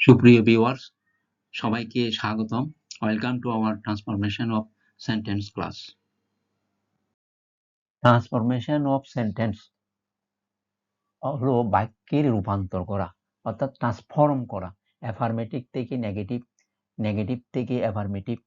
সুপ্রিয় ভিউয়ার্স, সবাইকে স্বাগতম। Welcome to our transformation of sentence class. Transformation of sentence হলো বাক্যের রূপান্তর করা, অর্থাৎ ট্রান্সফর্ম করা, অ্যাফার্মেটিভ থেকে নেগেটিভ, নেগেটিভ থেকে অ্যাফার্মেটিভ।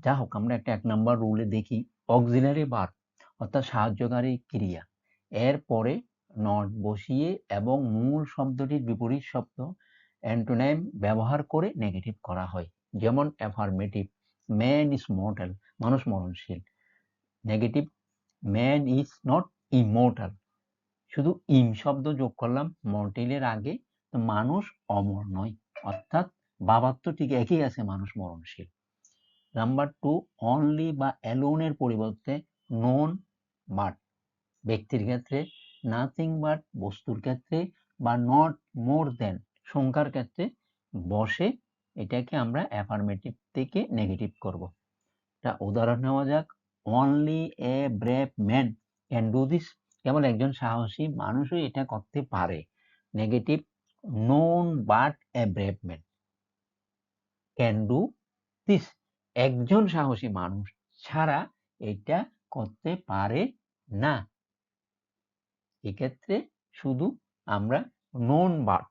যা হোক, আমরা একটা 1 নম্বর রুলে দেখি, অক্সিলারি ভার্ব অর্থাৎ সাহায্যকারী ক্রিয়া, এর পরে নট বসিয়ে এবং মূল শব্দটির বিপরীত শব্দ অ্যান্টোনিম ব্যবহার করে নেগেটিভ করা হয়। যেমন অ্যাফার্মেটিভ, ম্যান ইজ মর্টাল, মানুষ মরণশীল। Negative, man is not immortal, শুধু ইম শব্দ যোগ করলাম মর্টেলের আগে, তো মানুষ অমর নয়, অর্থাৎ বাবার তো ঠিক একই আছে, মানুষ মরণশীল। নাম্বার 2, অনলি বা অ্যালোনের পরিবর্তে নন বাট, ব্যক্তির ক্ষেত্রে নাথিং বাট, বস্তুর ক্ষেত্রে, বা নট মোর দেন, সংখ্যার ক্ষেত্রে বসে, এটাকে আমরা অ্যাফার্মেটিভ থেকে নেগেটিভ করব। একটা উদাহরণ নেওয়া যাক, only a brave man can do this, কেবল একজন সাহসী মানুষই এটা করতে পারে। Negative, none but a brave man can do this, একজন সাহসী মানুষ ছাড়া এটা করতে পারে না। এক্ষেত্রে শুধু আমরা নন বাট,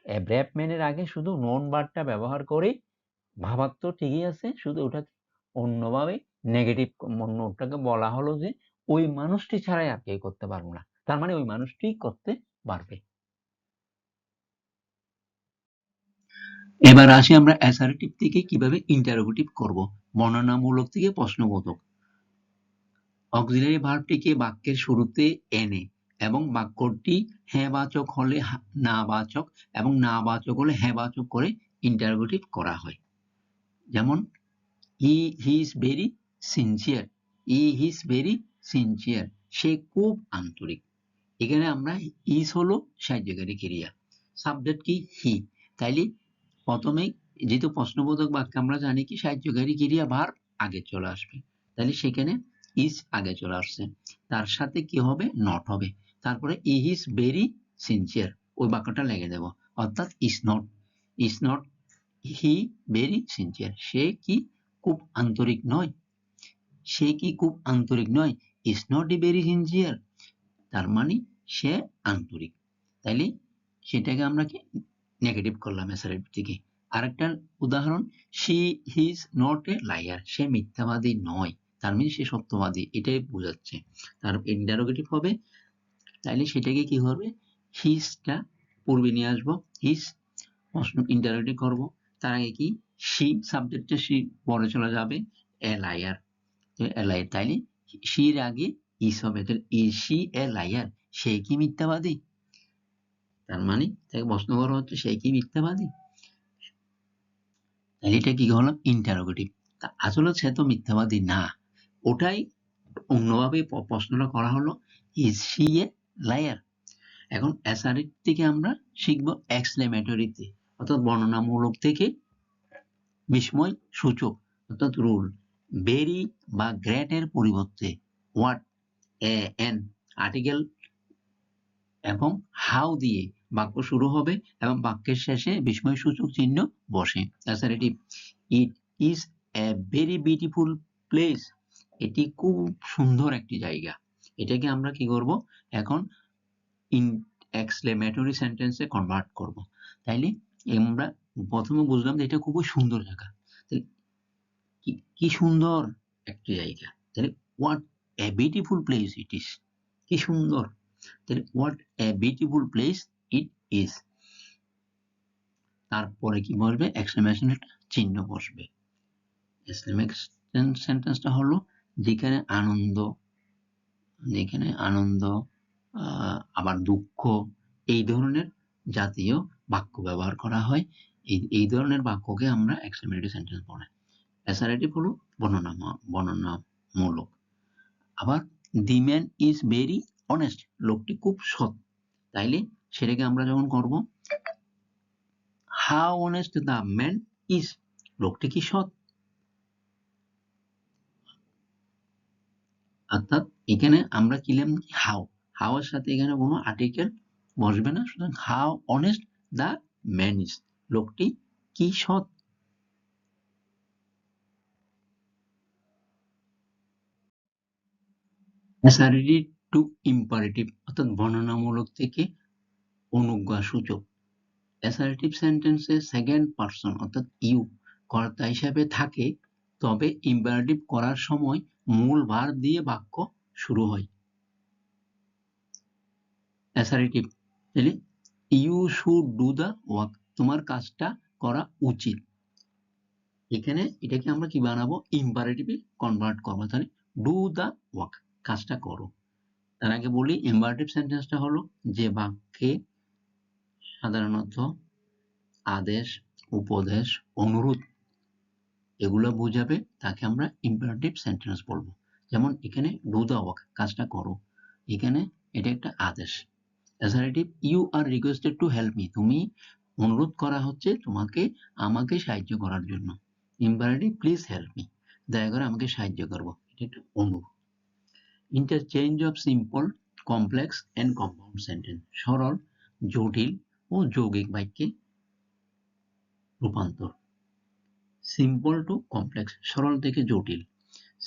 এ ব্রেভ ম্যানের আগে শুধু নন বাটটা ব্যবহার করে, ভাবার্থ ঠিকই আছে, শুধু ওটা অন্যভাবে নেগেটিভ, অন্যটাকে বলা হলো যে ওই মানুষটি ছাড়াই আর কেউ করতে পারবো না, তার মানে ওই মানুষটি করতে পারবে। এবার আসি আমরা অ্যাসার্টিভ থেকে কিভাবে ইন্টারোগেটিভ করব, বর্ণনামূলক থেকে প্রশ্নবোধক। অক্সিলারি ভার্বটিকে বাক্যের শুরুতে এনে এবং বাক্যটি হ্যাঁ বাচক হলে না বাচক এবং না বাচক হলে হ্যাঁ বাচক করে ইন্টারোগেটিভ করা হয়। যেমন he is very sincere, he is very sincere, সে খুব আন্তরিক। এখানে আমরা ইজ হলো সাহায্যকারী ক্রিয়া, সাবজেক্ট কি হি, তাইলে প্রথমেই যেহেতু প্রশ্নবোধক বাক্যে আমরা জানি কি সাহায্যকারী ক্রিয়া ভার্ব আগে চলে আসবে, তাহলে সেখানে ইজ আগে চলে আসছে, তার সাথে কি হবে, নট হবে, তারপরে হি ইজ ভেরি সিনসিয়ার, ওই বাক্যটা লেগে দেব, অর্থাৎ is not he very sincere, সে কি খুব আন্তরিক নয়, সে কি খুব আন্তরিক নয়, ইজ নট ভেরি সিনসিয়ার, তার মানে সে আন্তরিক, তাইলে সেটাকে আমরা কি নেগেটিভ করলাম অ্যাসার্টিভ থেকে। আরেকটা উদাহরণ, she is not a liar, সে মিথ্যাবাদী নয়, তার মানে সে সত্যবাদী, এটাই বোঝাচ্ছে, তার ইন্টারোগেটিভ হবে, তাইলে সেটাকে কি হবে, হিজটা পূর্বে নিয়ে আসবো, হিজ প্রশ্ন ইন্টারোগেটিভ করব, তার আগে কি শি, সাবজেক্টে শি পরে চলে যাবে, এ লায়ার, তাইলে শির আগে ইস হবে, তাহলে ইজ শি এ লায়ার, সে কি মিথ্যাবাদী, তার মানে তাকে প্রশ্ন করা হচ্ছে সে কি মিথ্যাবাদী, তাহলে এটা কি হলো ইন্টারোগেটিভ। আসলে সে তো মিথ্যাবাদী না, ওটাই অন্যভাবে প্রশ্নটা করা হলো, ইজ শি এ লায়ার। এখন অ্যাসার্টিভ থেকে আমরা শিখবো এক্সক্লেমেটরিতে, অর্থাৎ বর্ণনামূলক থেকে বিস্ময় সূচক, অর্থাৎ রুল। ভেরি বা গ্রেট এর পরিবর্তে হোয়াট, এন, আর্টিকেল এবং হাউ দিয়ে বাক্য শুরু হবে এবং বাক্যের শেষে বিস্ময়সূচক চিহ্ন বসে। Assertive, it is a very beautiful place, এটি খুব সুন্দর একটি জায়গা, এটাকে আমরা কি করব এখন এক্সক্লেমেটরি সেন্টেন্সে কনভার্ট করব। তাইলে আমরা প্রথমে বুঝলাম যে এটা খুবই সুন্দর জায়গা, কি সুন্দর একটি জায়গা, তাহলে what a beautiful place it is, কি সুন্দর, তাহলে what a beautiful place it is, তারপরে কি বসবে, এক্সক্লেমেশন চিহ্ন বসবে। এক্সক্লেমেশন সেন্টেন্সটা হলো যেখানে আনন্দ আবার দুঃখ এই ধরনের জাতীয় বাক্য ব্যবহার করা হয়, এই ধরনের বাক্যকে আমরা এক্সক্লেমেটরি সেন্টেন্স বলে। অ্যাসার্টিভ হলো বর্ণনামূলক। আবার the man is very honest, লোকটি খুব সৎ, তাইলে সেটাকে আমরা যখন করব, how honest the man is, লোকটি কি সৎ, অর্থাৎ এখানে আমরা কিলাম হাউ এর সাথে এখানে কোনো আর্টিকেল বসবে না, সুতরাং how honest the man is, লোকটি কি সৎ? অ্যাসার্টিভ টু ইম্পারেটিভ অর্থাৎ বর্ণনামূলক থেকে অনুজ্ঞাসূচক। অ্যাসার্টিভ সেন্টেন্সে সেকেন্ড পারসন অর্থাৎ ইউ কর্তা হিসাবে থাকে, তবে ইম্পারেটিভ করার সময় মূল ভার্ব দিয়ে বাক্য শুরু হয়। অ্যাসার্টিভ তাহলে you should do the work, তোমার কাজটা করা উচিত। এখানে এটাকে আমরা কি বানাবো, ইম্পারেটিভে কনভার্ট করবো, তাহলে ডু দ্য ওয়ার্ক, কাজটা করো। তার আগে বলি ইম্পারেটিভ সেন্টেন্সটা হলো যে বাক্যে সাধারণত আদেশ, উপদেশ, অনুরোধ এগুলো বোঝাবে তাকে আমরা ইম্পারেটিভ সেন্টেন্স বলবো। যেমন এখানে ডু দ্য ওয়ার্ক, কাজটা করো, এখানে এটা একটা আদেশ। Assertive you are requested to help me, তুমি অনুরোধ করা হচ্ছে তোমাকে আমাকে সাহায্য করার জন্য। ইম্পারেটিভ প্লিজ হেল্প মি, দয়া করে আমাকে সাহায্য করবো, এটা একটা অনুরোধ। Interchange of simple, complex and compound sentence, সরল, জটিল ও যৌগিক বাক্যে রূপান্তর। সিম্পল টু কমপ্লেক্স, সরল থেকে জটিল।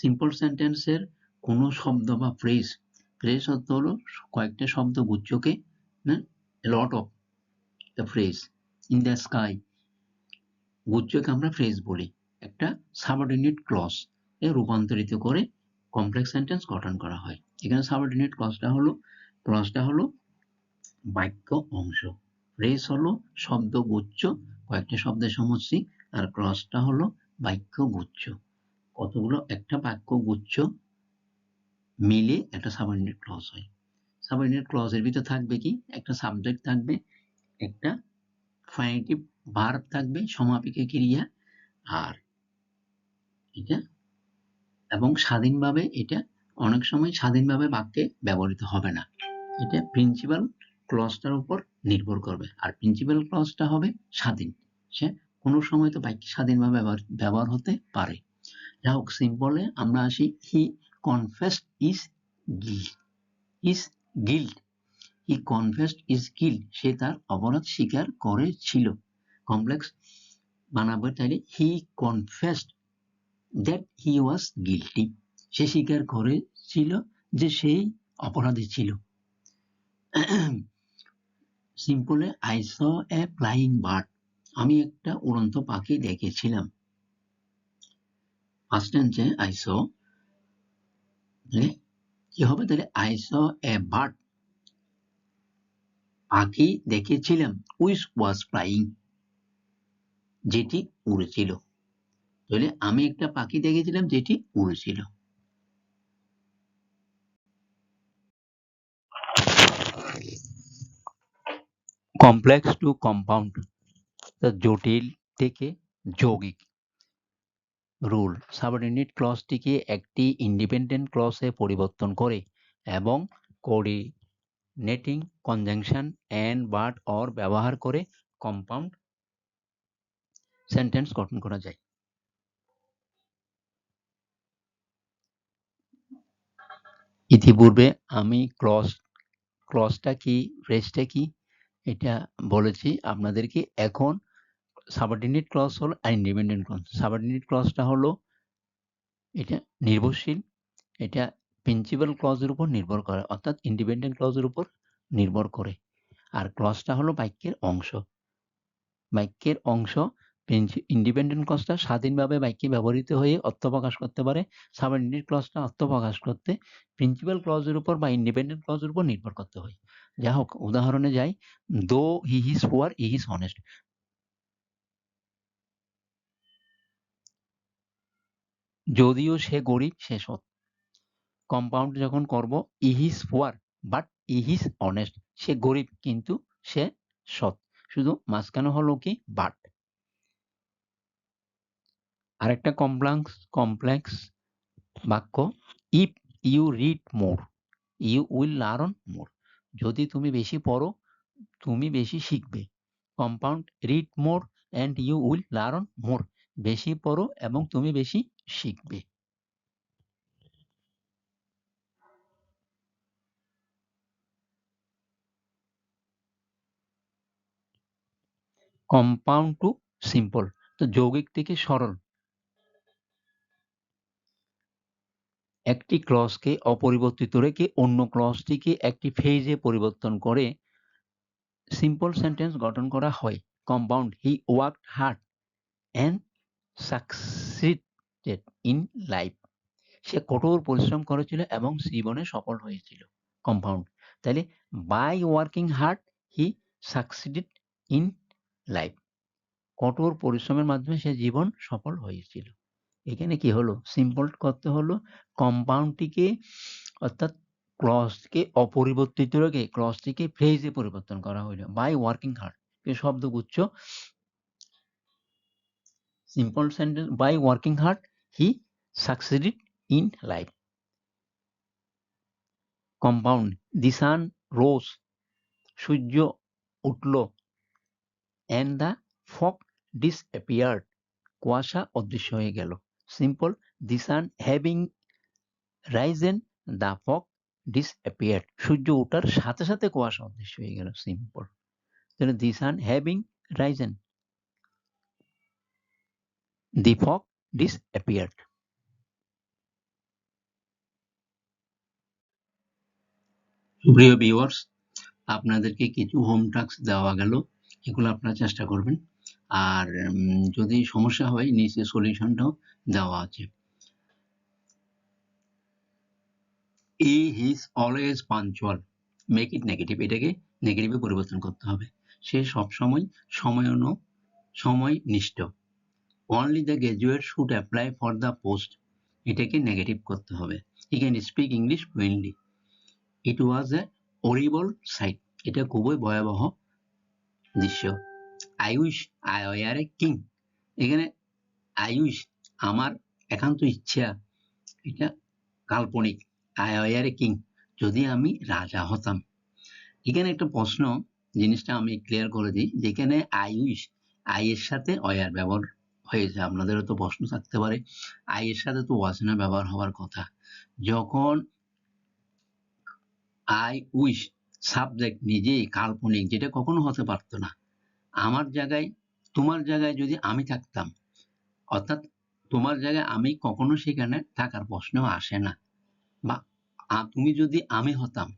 সিম্পল সেন্টেন্সের কোনো শব্দ বা ফ্রেজ, ফ্রেজ অর্থ হলো কয়েকটা শব্দ গুচ্ছকে, lot of the phrase, in the sky, গুচ্ছকে আমরা ফ্রেজ বলি। একটা সাবঅর্ডিনেট ক্লজ এ রূপান্তরিত করে কমপ্লেক্স সেন্টেন্স গঠন করা হয়। এখানে সাবঅর্ডিনেট ক্লজটা হলো বাক্য অংশ, ফ্রেজ হলো শব্দগুচ্ছ, কয়েকটা শব্দের সমষ্টি, আর ক্লজটা হলো বাক্য গুচ্ছ, কতগুলো একটা বাক্য গুচ্ছ মিলে একটা সাবঅর্ডিনেট ক্লজ হয়। সাবঅর্ডিনেট ক্লজের ভিতর থাকবে কি, একটা সাবজেক্ট থাকবে, একটা ফাইনেটিভ ভার্ব থাকবে, সমাপিকা ক্রিয়া, আর এটা এবং স্বাধীনভাবে, এটা অনেক সময় স্বাধীনভাবে বাক্যে ব্যবহৃত হবে না, এটা প্রিন্সিপাল ক্লজটার উপর নির্ভর করবে। আর প্রিন্সিপাল ক্লজটা হবে স্বাধীন, সে কোনো সময় তো বাক্যে স্বাধীনভাবে ব্যবহার হতে পারে। যা হোক, সিম্পলে আমরা আসি, he confessed his guilt, his guilt, he confessed his guilt, সে তার অপরাধ স্বীকার করেছিল। কমপ্লেক্স বানাবো তাইলে he confessed that he was guilty, সে স্বীকার করেছিল যে সেই অপরাধী ছিল। সিম্পলে I saw a flying bird, আমি একটা উড়ন্ত পাখি দেখেছিলাম। ফার্স্ট টেন্সে আই স, কি হবে তাহলে, আই স এ বার্ড, পাখি দেখেছিলাম, উইচ ওয়াজ ফ্লাইং, যেটি উড়েছিল। তাহলে আমি একটা পাখি দেখেছিলাম যেটি উড়েছিল। কমপ্লেক্স টু কম্পাউন্ড, জটিল থেকে যৌগিক। রুল, সাবঅর্ডিনেট ক্লজটিকে একটি ইন্ডিপেন্ডেন্ট ক্লজে পরিবর্তন করে এবং coordinating conjunction and but or ব্যবহার করে কম্পাউন্ড সেন্টেন্স গঠন করা যায়। ইতিপূর্বে আমি ক্লজটা কি, ফ্রেজটা কি এটা বলেছি আপনাদেরকে। এখন সাবঅর্ডিনেট ক্লজ হলো আর ইন্ডিপেন্ডেন্ট ক্লজ। সাবঅর্ডিনেট ক্লজটা হলো এটা নির্ভরশীল, এটা প্রিন্সিপাল ক্লজের উপর নির্ভর করে, অর্থাৎ ইন্ডিপেন্ডেন্ট ক্লজের উপর নির্ভর করে। আর ক্লজটা হলো বাক্যের অংশ। বাক্যের অংশ, ইন্ডিপেন্ডেন্ট ক্লজটা স্বাধীনভাবে বাক্যে ব্যবহৃত হয়ে অর্থ প্রকাশ করতে পারে। সাবঅর্ডিনেট ক্লজটা অর্থ প্রকাশ করতে প্রিন্সিপাল ক্লজের উপর বা ইন্ডিপেন্ডেন্ট ক্লজের উপর নির্ভর করতে হয়। যা হোক, উদাহরণে যাই, though he is poor he is honest, যদিও সে গরিব সে সৎ। কম্পাউন্ড যখন করব, he is poor but he is honest, সে গরিব কিন্তু সে সৎ, শুধু মাঝখানে হলো কি বাট। আরেকটা কমপ্লেক্স বাক্য, if you read more you will learn more, যদি তুমি বেশি পড়ো তুমি বেশি শিখবে। Compound, read more and you will learn more, বেশি পড়ো এবং তুমি বেশি শিখবে। Compound to simple. তো যৌগিক থেকে সরল। একটি ক্লজকে অপরিবর্তিত রেখে অন্য ক্লজটিকে একটি ফেজে পরিবর্তন করে সিম্পল সেন্টেন্স গঠন করা হয়। Compound, he worked hard and succeeded in life. সে কঠোর পরিশ্রম করেছিল এবং জীবনে সফল হয়েছিল। কম্পাউন্ড, তাহলে by working hard he succeeded in life. কঠোর পরিশ্রমের মাধ্যমে সে জীবন সফল হয়েছিল। এখানে কি হলো, সিম্পল করতে হলো কম্পাউন্ডটিকে অর্থাৎ ক্লজকে অপরিবর্তিত রেখে ক্লজটিকে ফ্রেজে পরিবর্তন করা হইল বাই ওয়ার্কিং হার্ড। শব্দগুচ্ছ simple sentence, by working hard he succeeded in life. Compound, the sun rose, সূর্য উঠল, অ্যান্ড দ্য ফগ ডিসঅ্যাপিয়ার্ড, কুয়াশা অদৃশ্য হয়ে গেল। Simple, the sun having risen the fog disappeared, সূর্য ওঠার সাথে সাথে কুয়াশা অদৃশ্য হয়ে গেল। সিম্পল। তাহলে the sun having risen the fog disappeared. প্রিয় ভিউয়ার্স, আপনাদেরকে কিছু হোম টাস্ক দেওয়া গেল, এগুলো আপনারা চেষ্টা করবেন। আর যদি সমস্যা হয় নিচে সলিউশনটাও দেওয়া আছে। He is always punctual, make it negative, এটাকে নেগেটিভে পরিবর্তন করতে হবে। সে সবসময় সময়নিষ্ঠ। Only the graduate should apply for the post, এটাকে নেগেটিভ করতে হবে। He can speak English fluently. It was a horrible sight, এটা খুবই ভয়াবহ দৃশ্য। I wish I were a king, এখানে আই উইশ আমার একান্ত ইচ্ছা, এটা কাল্পনিক। আই ওয়ার এ কিং, যদি আমি রাজা হতাম। এখানে একটা প্রশ্ন, জিনিসটা আমি ক্লিয়ার করে দিই, যেখানে আই উইশ, আই এর সাথে ওয়ার ব্যবহার হয়েছে। আপনাদেরও তো প্রশ্ন থাকতে পারে, আই এর সাথে তো ওয়াজ না ব্যবহার হওয়ার কথা। যখন আই উইশ সাবজেক্ট নিজেই কাল্পনিক, যেটা কখনো হতে পারতো না। আমার জায়গায়, তোমার জায়গায় যদি আমি থাকতাম, অর্থাৎ তোমার জায়গায় আমি, কখনো সেখানে থাকার প্রশ্ন আসে না। বা তুমি যদি আমি হতাম,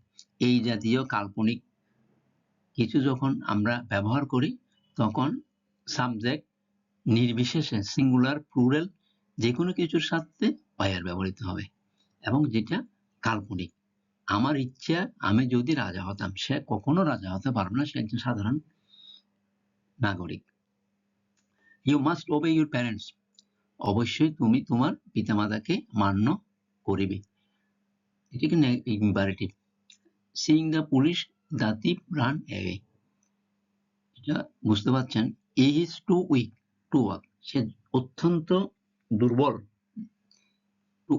এই জাতীয় কাল্পনিক কিছু যখন আমরা ব্যবহার করি, তখন সাবজেক্ট নির্বিশেষে সিঙ্গুলার প্লুরাল যে কোনো কিছুর সাথে ওয়ার ব্যবহৃত হবে, এবং যেটা কাল্পনিক। আমার ইচ্ছা আমি যদি রাজা হতাম, সে কখনো রাজা হতে পারবে না, সে একজন সাধারণ নাগরিক। You must obey your parents, অবশ্যই তুমি তোমার পিতামাতাকে মান্য করিবে, এটাকে imperative. Seeing the police the thief run away, এটা বুঝতে পারছেন। He is too weak to walk, সে অত্যন্ত দুর্বল। টু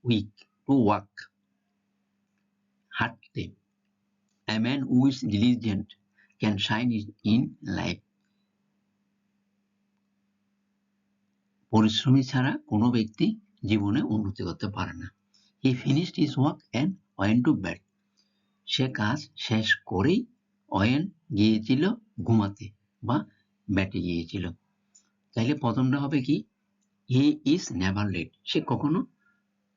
উইক টু ওয়াক, হাঁটতে। A man who is diligent can shine in life, পরিশ্রমী ছাড়া কোনো ব্যক্তি জীবনে উন্নতি করতে পারে না। He finished his work and went to bed, সে কাজ শেষ করেই গিয়েছিল ঘুমাতে বা ব্যাটে গিয়েছিল। তাইলে প্রথমটা হবে কি, হি ইজ নেভার লেট, সে কখনো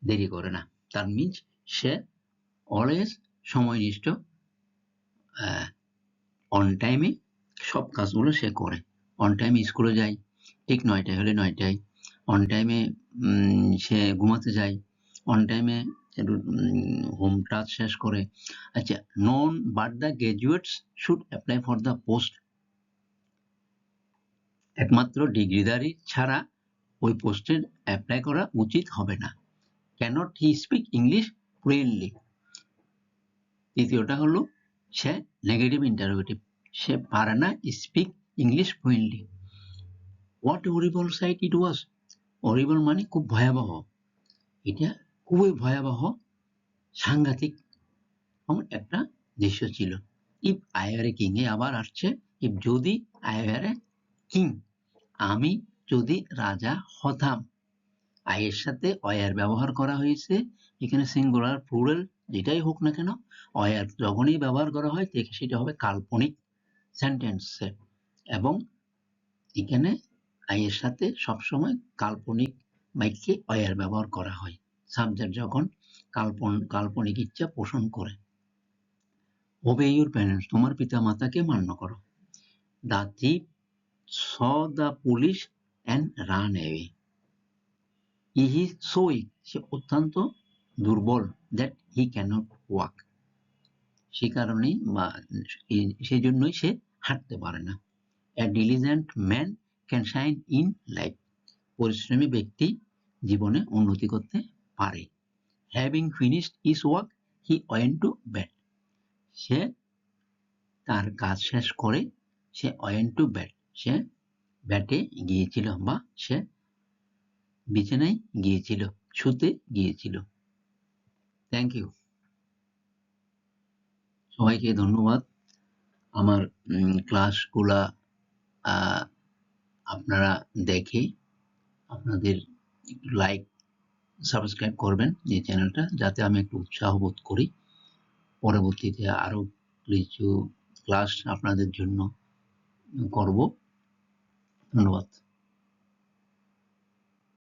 দেরি করে না। তার মিনস সে অলওয়েজ সময়নিষ্ঠ, অন টাইমে সব কাজগুলো সে করে। অন টাইমে স্কুলে যায়, ঠিক 9টায় হলে 9টায়। অন টাইমে সে ঘুমাতে যায়, অন টাইমে হোম টাস্ক শেষ করে। আচ্ছা, none but the graduates should apply for the post, একমাত্র ডিগ্রিধারী ছাড়া ওই পোস্টের অ্যাপ্লাই করা উচিত হবে না। Can't he speak English fluently, তৃতীয়টা হলো সে নেগেটিভ ইন্টারোগেটিভ, সে পারে না speak English fluently. What horrible sight it was, horrible মানে খুব ভয়াবহ, এটা খুবই ভয়াবহ সাংঘাতিক একটা দৃশ্য ছিল। If I were a king, এ আবার আসছে ইফ, যদি আই ওয়ার এ কিং, আমি যদি রাজা হতাম। আই এর সাথে ওয়ার ব্যবহার করা হয়েছে, এখানে সিঙ্গুলার প্লুরাল যেটাই হোক না কেন, ওয়ার যখনই ব্যবহার করা হয় সেটা হবে কাল্পনিক সেন্টেন্সে, এবং এখানে I এর সাথে সবসময় কাল্পনিক বাক্যে were ব্যবহার করা হয় সাবজেক্ট যখন কাল্পনিক ইচ্ছা পোষণ করে। Obey your parents, তোমার পিতামাতাকে মান্য করো। The thief saw the police and ran away. He is so weak, সে অত্যন্ত দুর্বল that he cannot walk. সে কারণেই বা সেজন্যই সে হাঁটতে পারে না। A diligent man can shine in life. পরিশ্রমী ব্যক্তি জীবনে উন্নতি করতে পারে। Having finished his work, he went to bed. সে তার কাজ শেষ করে সে went to bed. সে ব্যাটে গিয়েছিল বা সে বিছানায় গিয়েছিল, শুতে গিয়েছিল। Thank you. সবাইকে ধন্যবাদ। আমার ক্লাসগুলা আপনারা দেখে আপনাদের একটু লাইক সাবস্ক্রাইব করবেন এই চ্যানেলটা, যাতে আমি একটু উৎসাহ বোধ করি পরবর্তীতে আরো কিছু ক্লাস আপনাদের জন্য করব। ধন্যবাদ।